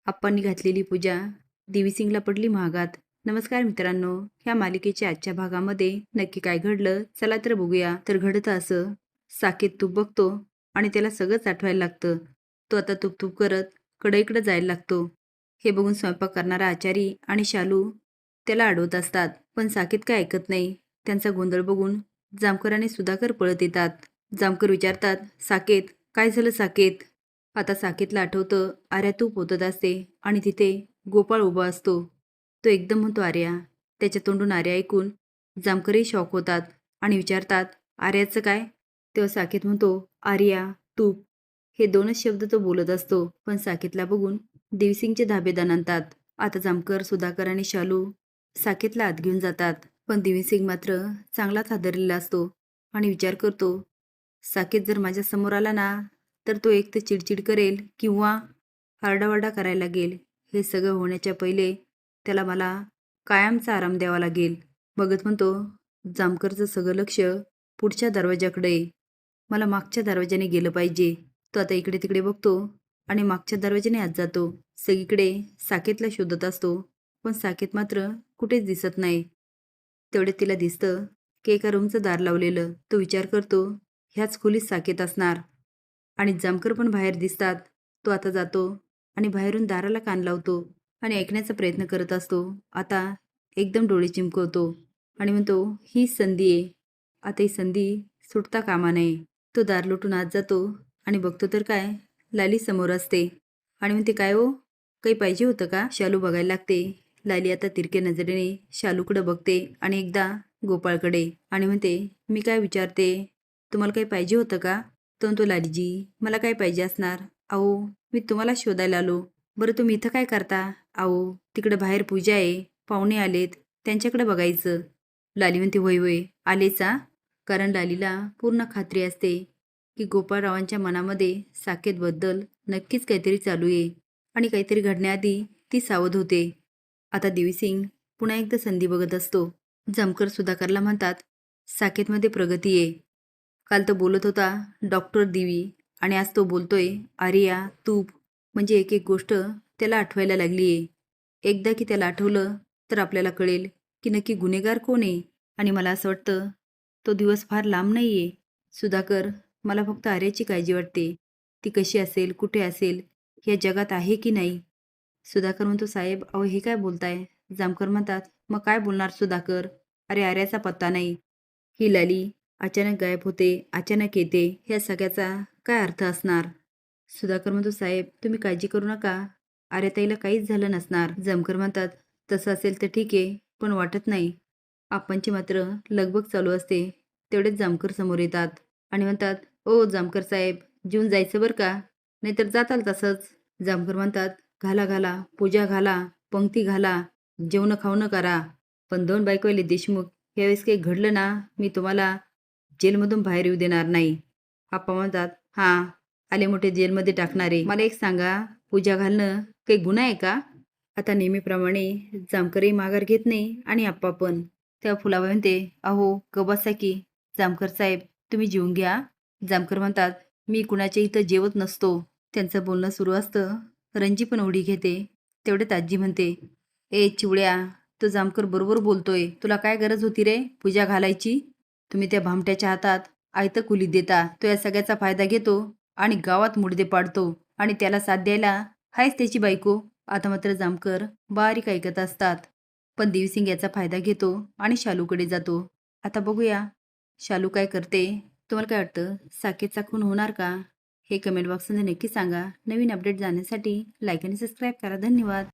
आप्पांनी घातलेली पूजा देवीसिंगला पडली महागात. नमस्कार मित्रांनो, ह्या मालिकेच्या आजच्या भागामध्ये नक्की काय घडलं चला तर बघूया. तर घडतं असं, साकेत तूप बघतो आणि त्याला सगळंच आठवायला लागतं. तो आता तूप तूप करत कढईकडे जायला लागतो. हे बघून स्वयंपाक करणारा आचारी आणि शालू त्याला अडवत असतात, पण साकेत काय ऐकत नाही. त्यांचा गोंधळ बघून जामकर आणि सुधाकर पळत येतात. जामकर विचारतात, साकेत काय झालं साकेत? आता साकेतला आठवतं आर्या तूप ओतत असते आणि तिथे गोपाळ उभा असतो. तो एकदम म्हणतो आर्या. त्याच्या तोंडून आर्या ऐकून जामकरही शॉक होतात आणि विचारतात, आर्याचं काय? तेव्हा साकेत म्हणतो, आर्या तूप. हे दोनच शब्द तो बोलत असतो, पण साकेतला बघून देवीसिंगचे धाबेदार आणतात. आता जामकर, सुधाकर आणि शालू साकेतला आत घेऊन जातात, पण देवीसिंग मात्र चांगलाच हादरलेला असतो आणि विचार करतो, साकेत जर माझ्या समोर आला ना, तर तो एक तर चिडचिड करेल किंवा आरडाओरडा करायला लागेल. हे सगळं होण्याच्या पहिले त्याला मला कायमचा आराम द्यावा लागेल. बघत म्हणतो, जामकरचं सगळं लक्ष पुढच्या दरवाजाकडे आहे. मला मागच्या दरवाजाने गेलं पाहिजे. तो आता इकडे तिकडे बघतो आणि मागच्या दरवाजाने आत जातो. सगळीकडे साकेतला शोधत असतो, पण साकेत मात्र कुठेच दिसत नाही. तेवढे तिला दिसतं की एका रूमचं दार लावलेलं. तो विचार करतो, ह्याच खोलीत साकेत असणार. आणि जामकर पण बाहेर दिसतात. तो आता जातो आणि बाहेरून दाराला कान लावतो आणि ऐकण्याचा प्रयत्न करत असतो. आता एकदम डोळे चिमकवतो आणि म्हणतो, हीच संधी आहे. आता ही संधी सुटता कामा नये. तो दार लोटून आत जातो आणि बघतो तर काय, लाली समोर असते आणि म्हणते, काय हो, काही पाहिजे होतं का? शालू बघायला लागते. लाली आता तिरके नजरेने शालूकडे बघते आणि एकदा गोपाळकडे आणि म्हणते, मी काय विचारते, तुम्हाला काही पाहिजे होतं का? तो म्हणतो, लालीजी मला काय पाहिजे असणार? अहो मी तुम्हाला शोधायला आलो. बरं तुम्ही इथं काय करता? अहो तिकडे बाहेर पूजा आहे, पाहुणे आलेत, त्यांच्याकडे बघायचं. लाली म्हणते, होय होय आलेच आ. कारण लालीला पूर्ण खात्री असते की गोपाळरावांच्या मनामध्ये साकेतबद्दल नक्कीच काहीतरी चालू आहे आणि काहीतरी घडण्याआधी ती सावध होते. आता देवीसिंग पुन्हा एकदा संधी बघत असतो. जमकर सुधाकरला म्हणतात, साकेतमध्ये प्रगती आहे. काल तो बोलत होता डॉक्टर दिवी आणि आज तो बोलतोय आर्या तूप. म्हणजे एक एक गोष्ट त्याला आठवायला लागली आहे. एकदा की त्याला आठवलं तर आपल्याला कळेल की नक्की गुन्हेगार कोण आहे. आणि मला असं वाटतं तो दिवस फार लांब नाही आहे. सुधाकर, मला फक्त आर्याची काळजी वाटते. ती कशी असेल, कुठे असेल, या जगात आहे की नाही? सुधाकर म्हणतो, साहेब अहो हे काय बोलताय? जामकर म्हणतात, मग काय बोलणार सुधाकर? अरे आर्याचा पत्ता नाही. ही लाली अचानक गायब होते, अचानक येते, ह्या सगळ्याचा काय अर्थ असणार? सुधाकर म्हणतो, साहेब तुम्ही काळजी करू नका, आर्याताईला काहीच झालं नसणार. जामकर म्हणतात, तसं असेल तर ठीक आहे, पण वाटत नाही. आपणची मात्र लगबग चालू असते. तेवढेच जामकर समोर येतात आणि म्हणतात, ओ जामकर साहेब, जेवून जायचं बरं का, नाहीतर जाताल तसंच. जामकर म्हणतात, घाला घाला, पूजा घाला, पंक्ती घाला, जेवणं खावणं करा. पण 2 बायकोवाले देशमुख, यावेळेस काही घडलं ना, मी तुम्हाला जेलमधून बाहेर येऊ देणार नाही. आप्पा म्हणतात, हां, आले मोठे जेलमध्ये टाकणारे. मला एक सांगा, पूजा घालणं काही गुन्हा आहे का? आता नेहमीप्रमाणे जामकरही माघार घेत नाही आणि आप्पा पण. तेव्हा फुलाबाई म्हणते, अहो ग बसा की. जामकर साहेब तुम्ही जेवून घ्या. जामकर म्हणतात, मी कुणाच्या इथं जेवत नसतो. त्यांचं बोलणं सुरू असतं. रंजी पण उडी घेते. तेवढ्यात आजी म्हणते, ए चिवड्या, तो जामकर बरोबर बोलतोय. तुला काय गरज होती रे पूजा घालायची? तुम्ही त्या भामट्याच्या हातात आयतं कुलीत देता. तो या सगळ्याचा फायदा घेतो आणि गावात मुडदे पाडतो आणि त्याला साथ द्यायला हायच त्याची बायको. आता मात्र जामकर बारीक ऐकत असतात, पण देवीसिंग याचा फायदा घेतो आणि शालूकडे जातो. आता बघूया शालू काय करते. तुम्हाला काय वाटतं, साकेतचा खून होणार का? हे कमेंट बॉक्समध्ये नक्की सांगा. नवीन अपडेट जाण्यासाठी लाईक आणि सबस्क्राईब करा. धन्यवाद.